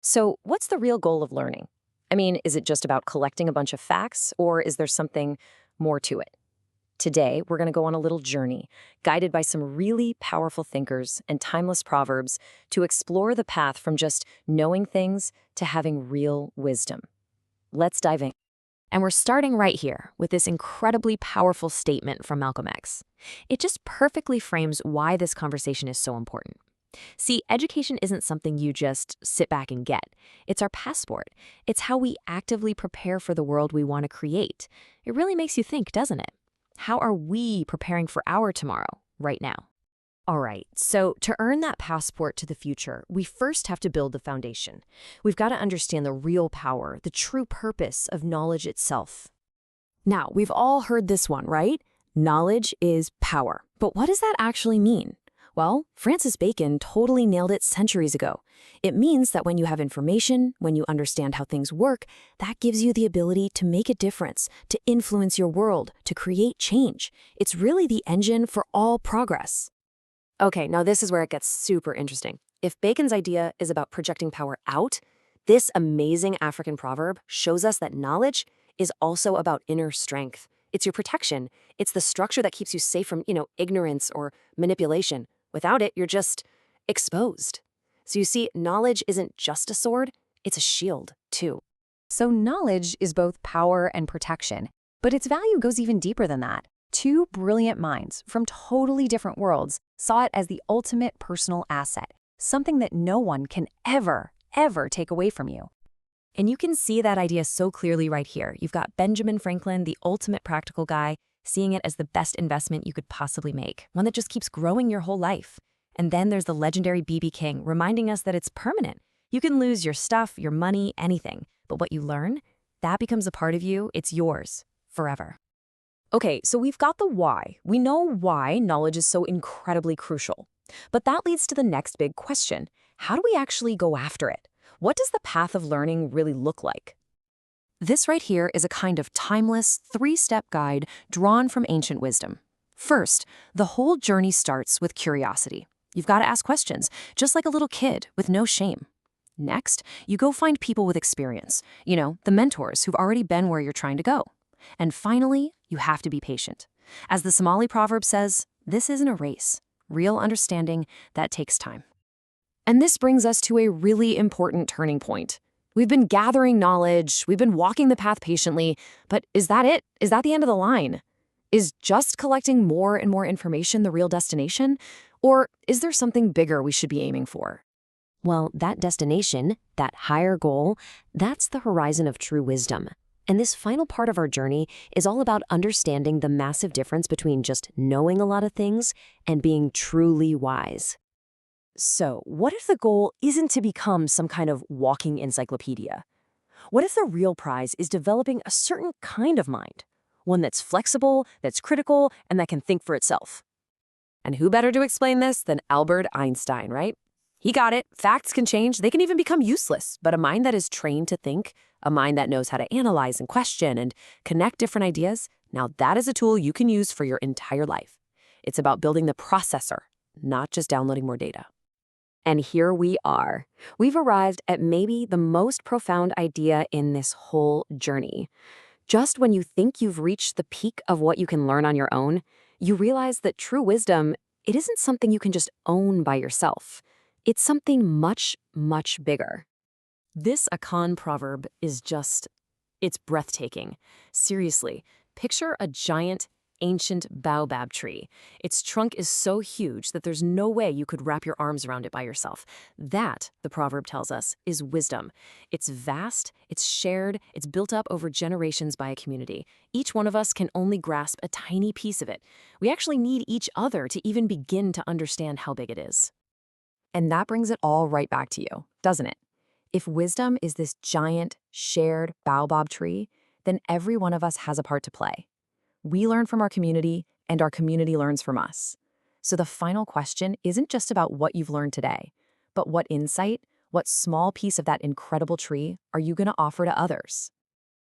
So, what's the real goal of learning? I mean, is it just about collecting a bunch of facts, or is there something more to it? Today, we're going to go on a little journey, guided by some really powerful thinkers and timeless proverbs to explore the path from just knowing things to having real wisdom. Let's dive in. And we're starting right here with this incredibly powerful statement from Malcolm X. It just perfectly frames why this conversation is so important. See, education isn't something you just sit back and get. It's our passport. It's how we actively prepare for the world we want to create. It really makes you think, doesn't it? How are we preparing for our tomorrow, right now? All right, so to earn that passport to the future, we first have to build the foundation. We've got to understand the real power, the true purpose of knowledge itself. Now, we've all heard this one, right? Knowledge is power. But what does that actually mean? Well, Francis Bacon totally nailed it centuries ago. It means that when you have information, when you understand how things work, that gives you the ability to make a difference, to influence your world, to create change. It's really the engine for all progress. Okay, now this is where it gets super interesting. If Bacon's idea is about projecting power out, this amazing African proverb shows us that knowledge is also about inner strength. It's your protection. It's the structure that keeps you safe from, ignorance or manipulation. Without it, you're just exposed. So you see, knowledge isn't just a sword, it's a shield, too. So knowledge is both power and protection, but its value goes even deeper than that. Two brilliant minds from totally different worlds saw it as the ultimate personal asset, something that no one can ever take away from you. And you can see that idea so clearly right here. You've got Benjamin Franklin, the ultimate practical guy, seeing it as the best investment you could possibly make, one that just keeps growing your whole life. And then there's the legendary B.B. King, reminding us that it's permanent. You can lose your stuff, your money, anything, but what you learn, that becomes a part of you. It's yours forever. Okay, so we've got the why. We know why knowledge is so incredibly crucial. But that leads to the next big question. How do we actually go after it? What does the path of learning really look like? This right here is a kind of timeless, three-step guide drawn from ancient wisdom. First, the whole journey starts with curiosity. You've got to ask questions, just like a little kid, with no shame. Next, you go find people with experience, the mentors who've already been where you're trying to go. And finally, you have to be patient. As the Somali proverb says, this isn't a race. Real understanding, that takes time. And this brings us to a really important turning point. We've been gathering knowledge, we've been walking the path patiently, but is that it? Is that the end of the line? Is just collecting more and more information the real destination? Or is there something bigger we should be aiming for? Well, that destination, that higher goal, that's the horizon of true wisdom. And this final part of our journey is all about understanding the massive difference between just knowing a lot of things and being truly wise. So, what if the goal isn't to become some kind of walking encyclopedia? What if the real prize is developing a certain kind of mind? One that's flexible, that's critical, and that can think for itself. And who better to explain this than Albert Einstein, right? He got it. Facts can change. They can even become useless. But a mind that is trained to think, a mind that knows how to analyze and question and connect different ideas, now that is a tool you can use for your entire life. It's about building the processor, not just downloading more data. And here we are. We've arrived at maybe the most profound idea in this whole journey. Just when you think you've reached the peak of what you can learn on your own, you realize that true wisdom, it isn't something you can just own by yourself. It's something much, much bigger. This Akan proverb is it's breathtaking. Seriously, picture a giant, ancient baobab tree. Its trunk is so huge that there's no way you could wrap your arms around it by yourself. That, the proverb tells us, is wisdom. It's vast, it's shared, it's built up over generations by a community. Each one of us can only grasp a tiny piece of it. We actually need each other to even begin to understand how big it is. And that brings it all right back to you, doesn't it? If wisdom is this giant, shared baobab tree, then every one of us has a part to play. We learn from our community, and our community learns from us. So the final question isn't just about what you've learned today, but what insight, what small piece of that incredible tree are you going to offer to others?